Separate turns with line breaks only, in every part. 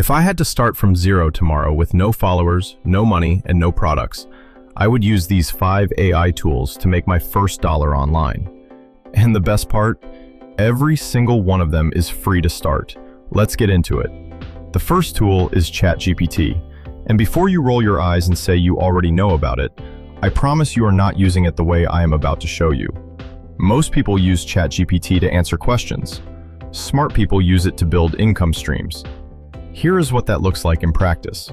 If I had to start from zero tomorrow with no followers, no money, and no products, I would use these 5 AI tools to make my first dollar online. And the best part? Every single one of them is free to start. Let's get into it. The first tool is ChatGPT. And before you roll your eyes and say you already know about it, I promise you are not using it the way I am about to show you. Most people use ChatGPT to answer questions. Smart people use it to build income streams. Here is what that looks like in practice.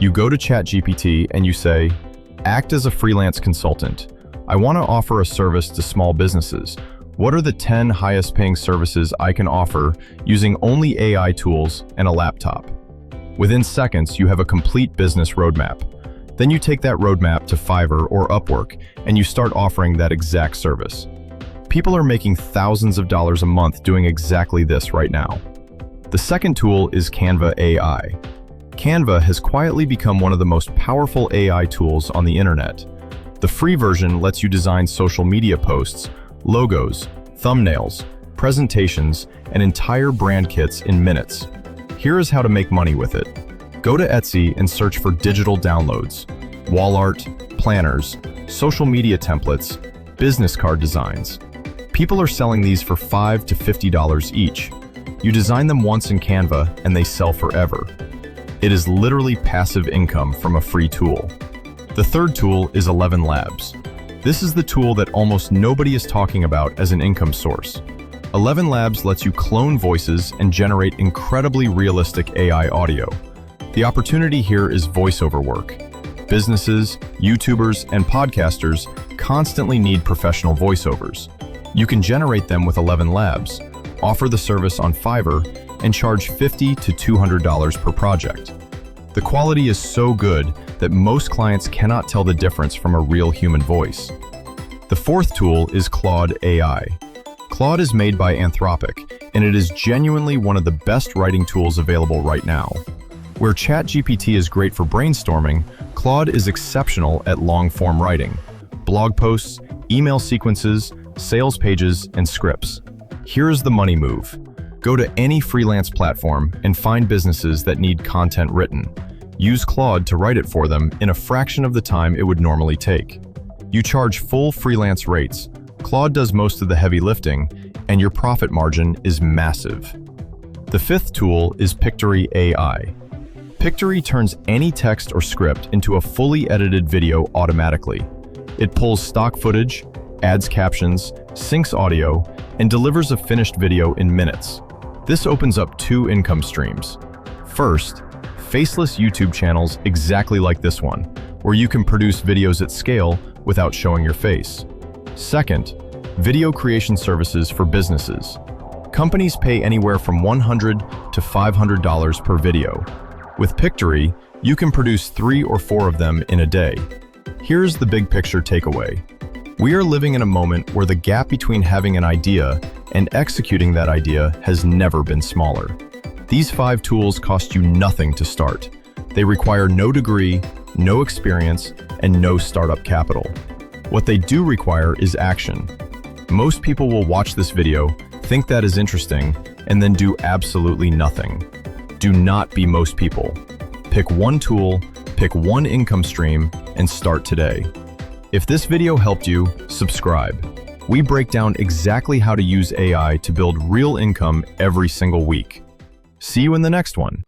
You go to ChatGPT and you say, "Act as a freelance consultant. I want to offer a service to small businesses. What are the 10 highest paying services I can offer using only AI tools and a laptop?" Within seconds, you have a complete business roadmap. Then you take that roadmap to Fiverr or Upwork and you start offering that exact service. People are making thousands of dollars a month doing exactly this right now. The second tool is Canva AI. Canva has quietly become one of the most powerful AI tools on the internet. The free version lets you design social media posts, logos, thumbnails, presentations, and entire brand kits in minutes. Here is how to make money with it. Go to Etsy and search for digital downloads, wall art, planners, social media templates, business card designs. People are selling these for $5 to $50 each. You design them once in Canva and they sell forever. It is literally passive income from a free tool. The third tool is ElevenLabs. This is the tool that almost nobody is talking about as an income source. ElevenLabs lets you clone voices and generate incredibly realistic AI audio. The opportunity here is voiceover work. Businesses, YouTubers, and podcasters constantly need professional voiceovers. You can generate them with ElevenLabs, offer the service on Fiverr, and charge $50 to $200 per project. The quality is so good that most clients cannot tell the difference from a real human voice. The fourth tool is Claude AI. Claude is made by Anthropic, and it is genuinely one of the best writing tools available right now. Where ChatGPT is great for brainstorming, Claude is exceptional at long-form writing, blog posts, email sequences, sales pages, and scripts. Here's the money move. Go to any freelance platform and find businesses that need content written. Use Claude to write it for them in a fraction of the time it would normally take. You charge full freelance rates, Claude does most of the heavy lifting, and your profit margin is massive. The fifth tool is Pictory AI. Pictory turns any text or script into a fully edited video automatically. It pulls stock footage, adds captions, syncs audio, and delivers a finished video in minutes. This opens up 2 income streams. First, faceless YouTube channels exactly like this one, where you can produce videos at scale without showing your face. Second, video creation services for businesses. Companies pay anywhere from $100 to $500 per video. With Pictory, you can produce 3 or 4 of them in a day. Here's the big picture takeaway. We are living in a moment where the gap between having an idea and executing that idea has never been smaller. These 5 tools cost you nothing to start. They require no degree, no experience, and no startup capital. What they do require is action. Most people will watch this video, think that is interesting, and then do absolutely nothing. Do not be most people. Pick one tool, pick one income stream, and start today. If this video helped you, subscribe. We break down exactly how to use AI to build real income every single week. See you in the next one.